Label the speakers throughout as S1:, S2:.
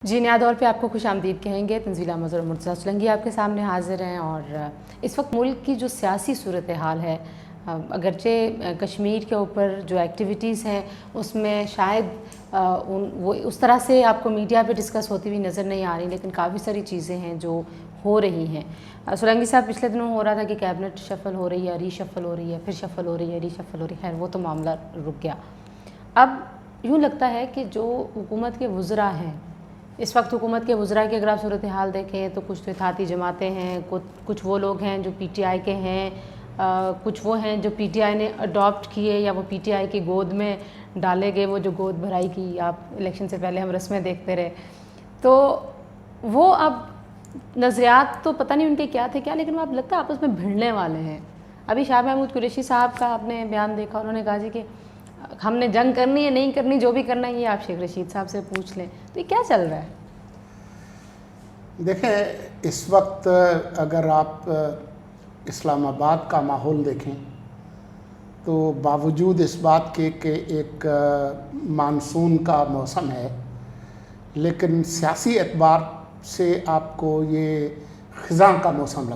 S1: جی نیا دور پہ آپ کو خوش آمدید کہیں گے. تنزیل احمد اور مرتضیٰ سولنگی آپ کے سامنے حاضر ہیں. اور اس وقت ملک کی جو سیاسی صورتحال ہے، اگرچہ کشمیر کے اوپر جو ایکٹیویٹیز ہیں اس میں شاید وہ اس طرح سے آپ کو میڈیا پہ ڈسکس ہوتی ہوئی نظر نہیں آ رہی، لیکن کافی ساری چیزیں ہیں جو ہو رہی ہیں. سولنگی صاحب، پچھلے دنوں ہو رہا تھا کہ کیبنٹ شفل ہو رہی ہے، ری شفل ہو رہی ہے، پھر شفل ہو رہی ہے، ری شفل ہو رہی ہے. خیر وہ تو معاملہ رک گیا. اب یوں لگتا ہے کہ جو حکومت کے وزراء ہیں اس وقت، حکومت کے وزراء کی اگر آپ صورتحال دیکھیں تو کچھ تو اتحادی جماعتیں ہیں، کچھ وہ لوگ ہیں جو پی ٹی آئی کے ہیں، کچھ وہ ہیں جو پی ٹی آئی نے اڈاپٹ کیے یا وہ پی ٹی آئی کی گود میں ڈالے گئے. وہ جو گود بھرائی کی آپ الیکشن سے پہلے ہم رسمیں دیکھتے رہے، تو وہ اب نظریات تو پتہ نہیں ان کے کیا تھے کیا، لیکن وہ اب لگتا ہے آپس میں بھڑنے والے ہیں. ابھی شاہ محمود قریشی صاحب کا آپ نے بیان دیکھا، انہوں نے کہا جی کہ ہم نے جنگ کرنی ہے نہیں کرنی، جو بھی کرنا ہے یہ آپ شیخ رشید صاحب سے پوچھ لیں. تو یہ کیا چل رہا ہے؟
S2: دیکھیں، اس وقت اگر آپ اسلام آباد کا ماحول دیکھیں تو باوجود اس بات کے کہ ایک مانسون کا موسم ہے، لیکن سیاسی اعتبار سے آپ کو یہ خزاں کا موسم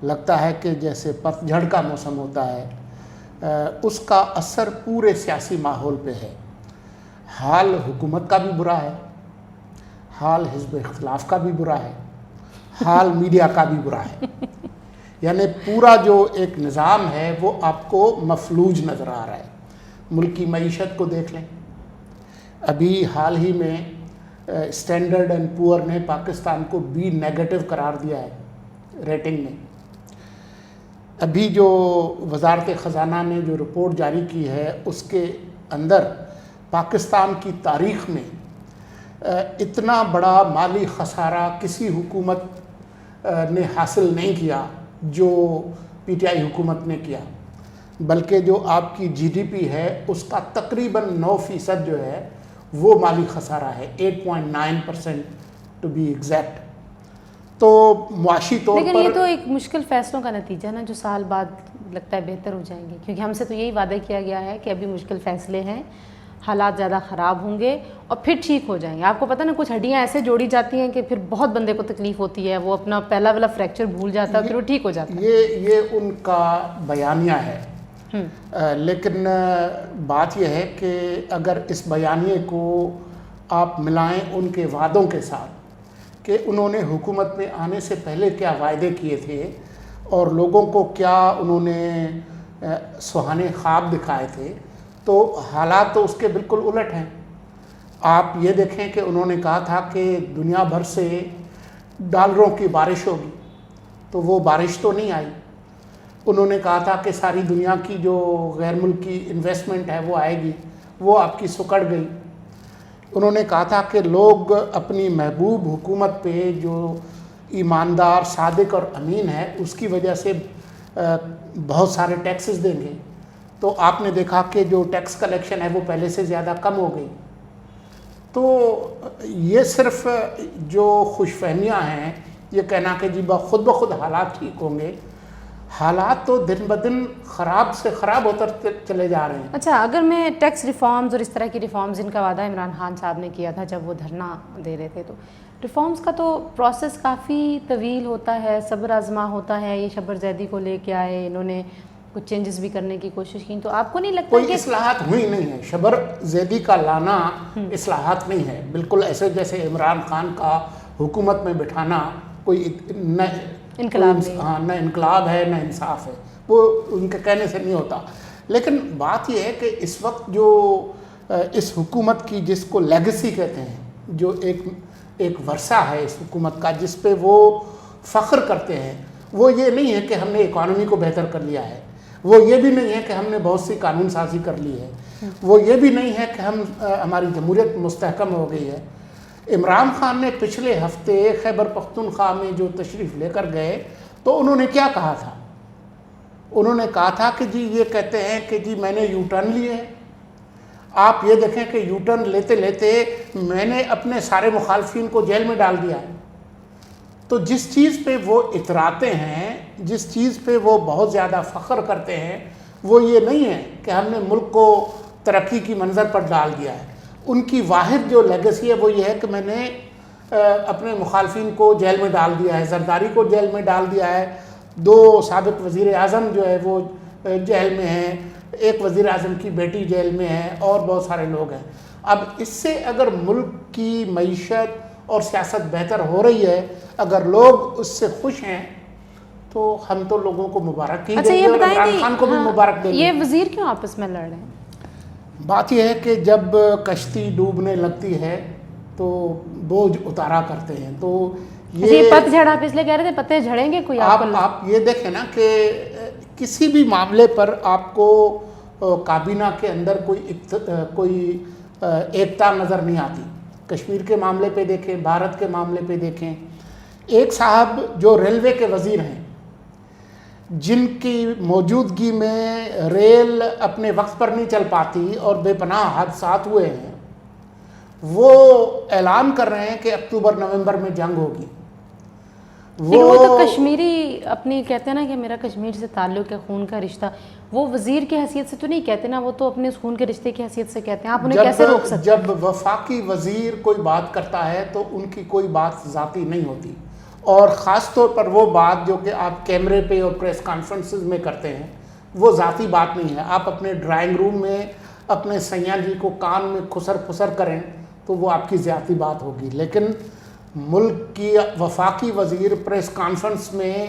S2: لگتا ہے کہ جیسے پت جھڑ کا موسم ہوتا ہے. اس کا اثر پورے سیاسی ماحول پہ ہے. حال حکومت کا بھی برا ہے، حال حزب اختلاف کا بھی برا ہے، حال میڈیا کا بھی برا ہے. یعنی پورا جو ایک نظام ہے وہ آپ کو مفلوج نظر آ رہا ہے. ملکی معیشت کو دیکھ لیں. ابھی حال ہی میں اسٹینڈرڈ اینڈ پور نے پاکستان کو بی نیگیٹو قرار دیا ہے ریٹنگ میں. ابھی جو وزارت خزانہ نے جو رپورٹ جاری کی ہے اس کے اندر پاکستان کی تاریخ میں اتنا بڑا مالی خسارہ کسی حکومت نے حاصل نہیں کیا جو پی ٹی آئی حکومت نے کیا، بلکہ جو آپ کی جی ڈی پی ہے اس کا تقریباً 9% جو ہے وہ مالی خسارہ ہے، 8.9% ٹو بی ایگزیکٹ. تو معاشی طور پر
S1: لیکن یہ تو ایک مشکل فیصلوں کا نتیجہ ہے نا، جو سال بعد لگتا ہے بہتر ہو جائیں گے، کیونکہ ہم سے تو یہی وعدہ کیا گیا ہے کہ ابھی مشکل فیصلے ہیں، حالات زیادہ خراب ہوں گے اور پھر ٹھیک ہو جائیں گے. آپ کو پتہ نا، کچھ ہڈیاں ایسے جوڑی جاتی ہیں کہ پھر بہت بندے کو تکلیف ہوتی ہے، وہ اپنا پہلا والا فریکچر بھول جاتا ہے، پھر وہ ٹھیک ہو جاتا ہے.
S2: یہ ان کا بیانیہ ہے. لیکن بات یہ ہے کہ اگر اس بیانیے کو آپ ملائیں ان کے وعدوں کے ساتھ کہ انہوں نے حکومت میں آنے سے پہلے کیا وعدے کیے تھے اور لوگوں کو کیا انہوں نے سہانے خواب دکھائے تھے، تو حالات تو اس کے بالکل الٹ ہیں. آپ یہ دیکھیں کہ انہوں نے کہا تھا کہ دنیا بھر سے ڈالروں کی بارش ہوگی، تو وہ بارش تو نہیں آئی. انہوں نے کہا تھا کہ ساری دنیا کی جو غیر ملکی انویسٹمنٹ ہے وہ آئے گی، وہ آپ کی سکڑ گئی. انہوں نے کہا تھا کہ لوگ اپنی محبوب حکومت پہ جو ایماندار، صادق اور امین ہے اس کی وجہ سے بہت سارے ٹیکسز دیں گے. تو آپ نے دیکھا کہ جو ٹیکس کلیکشن ہے وہ پہلے سے زیادہ کم ہو گئی. تو یہ صرف جو خوش فہمیاں ہیں، یہ کہنا کہ جی خود بخود حالات ٹھیک ہوں گے، حالات تو دن بدن خراب سے خراب ہوتے چلے جا رہے ہیں.
S1: اچھا، اگر میں ٹیکس ریفارمز اور اس طرح کی ریفارمز جن کا وعدہ عمران خان صاحب نے کیا تھا جب وہ دھرنا دے رہے تھے، تو ریفارمز کا تو پروسیس کافی طویل ہوتا ہے، صبر آزما ہوتا ہے. یہ شبر زیدی کو لے کے آئے، انہوں نے کچھ چینجز بھی کرنے کی کوشش کی، تو آپ کو نہیں لگتا
S2: کوئی
S1: کہ
S2: اصلاحات ہوئی نہیں ہے؟ شبر زیدی کا لانا اصلاحات نہیں ہے. بالکل ایسے جیسے عمران خان کا حکومت میں بٹھانا کوئی
S1: انقلاب نہیں،
S2: ہاں، نہ انقلاب ہے نہ انصاف ہے، وہ ان کے کہنے سے نہیں ہوتا. لیکن بات یہ ہے کہ اس وقت جو اس حکومت کی، جس کو لیگیسی کہتے ہیں، جو ایک ورثہ ہے اس حکومت کا جس پہ وہ فخر کرتے ہیں، وہ یہ نہیں ہے کہ ہم نے اکانومی کو بہتر کر لیا ہے، وہ یہ بھی نہیں ہے کہ ہم نے بہت سی قانون سازی کر لی ہے، وہ یہ بھی نہیں ہے کہ ہماری جمہوریت مستحکم ہو گئی ہے. عمران خان نے پچھلے ہفتے خیبر پختونخوا میں جو تشریف لے کر گئے تو انہوں نے کیا کہا تھا؟ انہوں نے کہا تھا کہ جی یہ کہتے ہیں کہ جی میں نے یو ٹرن لیے. آپ یہ دیکھیں کہ یو ٹرن لیتے لیتے میں نے اپنے سارے مخالفین کو جیل میں ڈال دیا ہے. تو جس چیز پہ وہ اتراتے ہیں، جس چیز پہ وہ بہت زیادہ فخر کرتے ہیں، وہ یہ نہیں ہے کہ ہم نے ملک کو ترقی کی منظر پر ڈال دیا ہے. ان کی واحد جو لیگیسی ہے وہ یہ ہے کہ میں نے اپنے مخالفین کو جیل میں ڈال دیا ہے، زرداری کو جیل میں ڈال دیا ہے، 2 سابق وزیر اعظم جو ہے وہ جیل میں ہیں، ایک وزیر اعظم کی بیٹی جیل میں ہے، اور بہت سارے لوگ ہیں۔ اب اس سے اگر ملک کی معیشت اور سیاست بہتر ہو رہی ہے، اگر لوگ اس سے خوش ہیں، تو ہم تو لوگوں کو مبارک ہی دیں گے اور عمران خان کو بھی مبارک دیں گے۔
S1: یہ وزیر کیوں آپس میں لڑ رہے ہیں؟
S2: بات یہ ہے کہ جب کشتی ڈوبنے لگتی ہے تو بوجھ اتارا کرتے ہیں، تو
S1: یہ پت جھڑ، آپ اس لیے کہہ رہے تھے پتے جھڑیں گے کوئی؟
S2: آپ یہ دیکھیں نا کہ کسی بھی معاملے پر آپ کو کابینہ کے اندر کوئی ایکتا نظر نہیں آتی۔ کشمیر کے معاملے پہ دیکھیں، بھارت کے معاملے پہ دیکھیں، ایک صاحب جو ریلوے کے وزیر ہیں، جن کی موجودگی میں ریل اپنے وقت پر نہیں چل پاتی اور بے پناہ حادثات ہوئے ہیں، وہ اعلان کر رہے ہیں کہ اکتوبر نومبر میں جنگ ہوگی۔
S1: وہ تو کشمیری اپنی کہتے ہیں نا کہ میرا کشمیر سے تعلق ہے، خون کا رشتہ، وہ وزیر کی حیثیت سے تو نہیں کہتے نا، وہ تو اپنے خون کے رشتے کی حیثیت سے کہتے ہیں۔ آپ انہیں کیسے روک سکتے ہیں؟
S2: جب وفاقی وزیر کوئی بات کرتا ہے تو ان کی کوئی بات ذاتی نہیں ہوتی، اور خاص طور پر وہ بات جو کہ آپ کیمرے پہ اور پریس کانفرنسز میں کرتے ہیں، وہ ذاتی بات نہیں ہے۔ آپ اپنے ڈرائنگ روم میں اپنے سیاں جی کو کان میں خسر خسر کریں تو وہ آپ کی ذاتی بات ہوگی، لیکن ملک کی وفاقی وزیر پریس کانفرنس میں،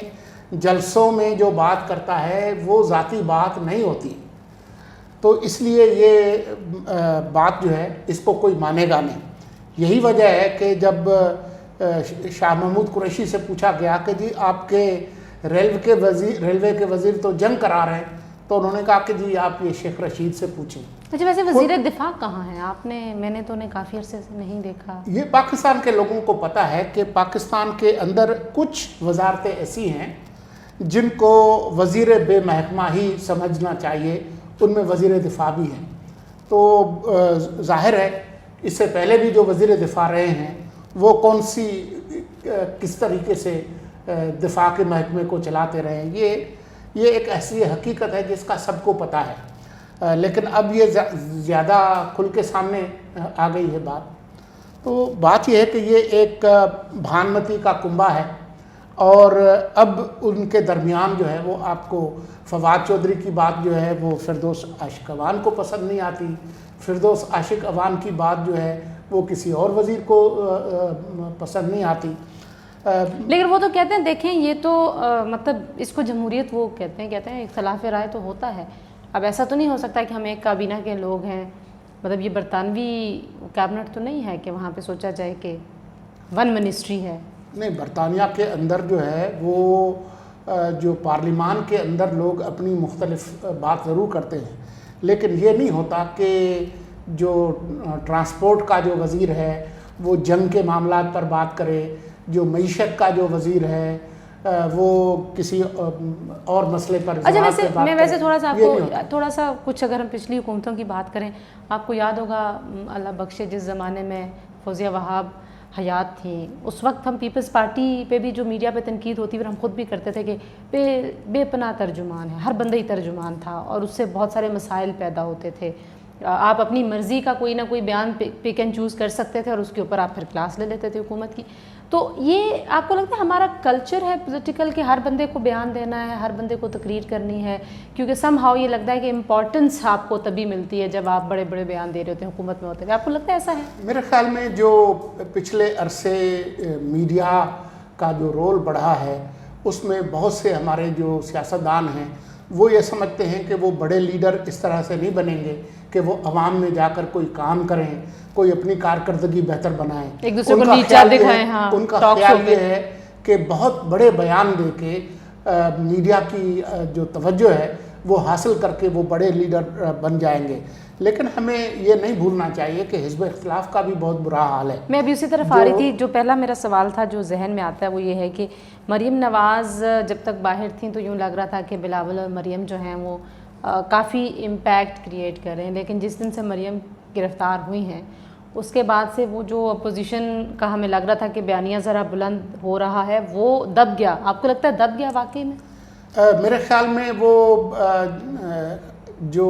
S2: جلسوں میں جو بات کرتا ہے وہ ذاتی بات نہیں ہوتی۔ تو اس لیے یہ بات جو ہے اس کو کوئی مانے گا نہیں۔ یہی وجہ ہے کہ جب شاہ محمود قریشی سے پوچھا گیا کہ جی آپ کے ریلوے کے وزیر تو جنگ کرا رہے ہیں، تو انہوں نے کہا کہ جی آپ یہ شیخ رشید سے پوچھیں۔
S1: اچھا، ویسے وزیر دفاع کہاں ہیں؟ میں نے تو انہیں کافی عرصے سے نہیں دیکھا۔
S2: یہ پاکستان کے لوگوں کو پتہ ہے کہ پاکستان کے اندر کچھ وزارتیں ایسی ہیں جن کو وزیر بے محکمہ ہی سمجھنا چاہیے، ان میں وزیر دفاع بھی ہیں۔ تو ظاہر ہے اس سے پہلے بھی جو وزیر دفاع رہے ہیں وہ کس طریقے سے دفاع کے محکمے کو چلاتے رہے ہیں، یہ ایک ایسی حقیقت ہے جس کا سب کو پتہ ہے، لیکن اب یہ زیادہ کھل کے سامنے آ گئی ہے بات۔ تو بات یہ ہے کہ یہ ایک بھانمتی کا کنبہ ہے، اور اب ان کے درمیان جو ہے وہ آپ کو فواد چودھری کی بات جو ہے وہ فردوس عاشق اوان کو پسند نہیں آتی، فردوس عاشق اوان کی بات جو ہے وہ کسی اور وزیر کو پسند نہیں آتی۔
S1: لیکن وہ تو کہتے ہیں دیکھیں یہ تو مطلب اس کو جمہوریت وہ کہتے ہیں اختلاف رائے تو ہوتا ہے۔ اب ایسا تو نہیں ہو سکتا کہ ہم ایک کابینہ کے لوگ ہیں، مطلب یہ برطانوی کیبنٹ تو نہیں ہے کہ وہاں پہ سوچا جائے کہ ون منسٹری ہے۔
S2: نہیں، برطانیہ کے اندر جو ہے وہ جو پارلیمان کے اندر لوگ اپنی مختلف بات ضرور کرتے ہیں، لیکن یہ نہیں ہوتا کہ جو ٹرانسپورٹ کا جو وزیر ہے وہ جنگ کے معاملات پر بات کرے، جو معیشت کا جو وزیر ہے وہ کسی اور مسئلے پر
S1: اچھا میں ویسے تھوڑا سا کچھ اگر ہم پچھلی حکومتوں کی بات کریں، آپ کو یاد ہوگا اللہ بخشے جس زمانے میں فوزیہ وہاب حیات تھیں، اس وقت ہم پیپلز پارٹی پہ بھی جو میڈیا پہ تنقید ہوتی اور ہم خود بھی کرتے تھے کہ بے پناہ ترجمان ہے، ہر بندہ ہی ترجمان تھا اور اس سے بہت سارے مسائل پیدا ہوتے تھے۔ آپ اپنی مرضی کا کوئی نہ کوئی بیان پک اینڈ چوز کر سکتے تھے اور اس کے اوپر آپ پھر کلاس لے لیتے تھے حکومت کی۔ تو یہ آپ کو لگتا ہے ہمارا کلچر ہے پولیٹیکل کہ ہر بندے کو بیان دینا ہے، ہر بندے کو تقریر کرنی ہے؟ کیونکہ سم ہاؤ یہ لگتا ہے کہ امپورٹنس آپ کو تبھی ملتی ہے جب آپ بڑے بڑے بیان دے رہے ہوتے ہیں حکومت میں ہوتے ہیں۔ آپ کو لگتا ہے ایسا ہے؟
S2: میرے خیال میں جو پچھلے عرصے میڈیا کا جو رول بڑھا ہے اس میں بہت سے ہمارے جو سیاستدان ہیں وہ یہ سمجھتے ہیں کہ وہ بڑے لیڈر اس طرح سے نہیں بنیں گے کہ وہ عوام میں جا کر کوئی کام کریں، کوئی اپنی کارکردگی بہتر بنائیں،
S1: ایک دوسرے کو نیچا دکھائیں۔ ہاں،
S2: ان کا خیال یہ ہے کہ بہت بڑے بیان دے کے میڈیا کی جو توجہ ہے وہ حاصل کر کے وہ بڑے لیڈر بن جائیں گے۔ لیکن ہمیں یہ نہیں بھولنا چاہیے کہ حزب اختلاف کا بھی بہت برا حال ہے۔
S1: میں ابھی اسی طرف آ رہی تھی، جو پہلا میرا سوال تھا جو ذہن میں آتا ہے وہ یہ ہے کہ مریم نواز جب تک باہر تھیں تو یوں لگ رہا تھا کہ بلاول اور مریم جو ہیں وہ کافی امپیکٹ کریٹ کر رہے ہیں، لیکن جس دن سے مریم گرفتار ہوئی ہیں اس کے بعد سے وہ جو اپوزیشن کا ہمیں لگ رہا تھا کہ بیانیہ ذرا بلند ہو رہا ہے وہ دب گیا۔ آپ کو لگتا ہے دب گیا واقعی میں؟
S2: میرے خیال میں وہ جو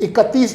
S2: 31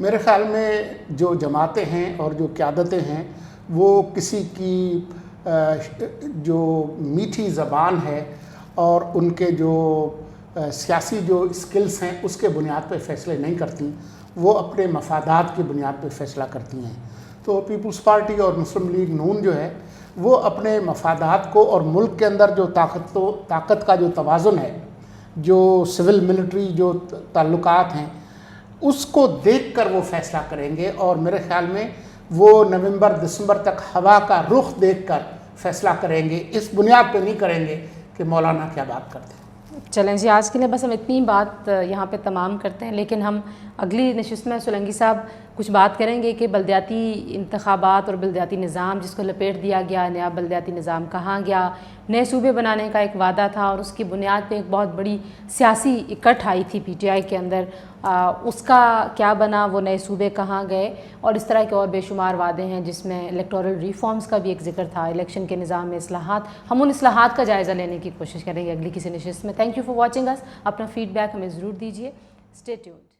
S2: میرے خیال میں جو جماعتیں ہیں اور جو قیادتیں ہیں وہ کسی کی جو میٹھی زبان ہے اور ان کے جو سیاسی جو اسکلز ہیں اس کے بنیاد پہ فیصلے نہیں کرتی، وہ اپنے مفادات کی بنیاد پہ فیصلہ کرتی ہیں۔ تو پیپلز پارٹی اور مسلم لیگ نون جو ہے وہ اپنے مفادات کو اور ملک کے اندر جو طاقت کا جو توازن ہے، جو سول ملٹری جو تعلقات ہیں، اس کو دیکھ کر وہ فیصلہ کریں گے، اور میرے خیال میں وہ نومبر دسمبر تک ہوا کا رخ دیکھ کر فیصلہ کریں گے، اس بنیاد پہ نہیں کریں گے کہ مولانا کیا بات کرتے ہیں۔
S1: چلیں جی، آج کے لیے بس ہم اتنی بات یہاں پہ تمام کرتے ہیں، لیکن ہم اگلی نشست میں سولنگی صاحب کچھ بات کریں گے کہ بلدیاتی انتخابات اور بلدیاتی نظام جس کو لپیٹ دیا گیا، نیا بلدیاتی نظام کہاں گیا، نئے صوبے بنانے کا ایک وعدہ تھا اور اس کی بنیاد پہ ایک بہت بڑی سیاسی اکٹھ آئی تھی پی ٹی آئی کے اندر، اس کا کیا بنا، وہ نئے صوبے کہاں گئے، اور اس طرح کے اور بے شمار وعدے ہیں جس میں الیکٹورل ریفارمز کا بھی ایک ذکر تھا، الیکشن کے نظام میں اصلاحات۔ ہم ان اصلاحات کا جائزہ لینے کی کوشش کریں گے اگلی کسی نشست میں۔ تھینک یو فار واچنگ اس، اپنا فیڈ بیک ہمیں ضرور دیجیے۔ Stay tuned.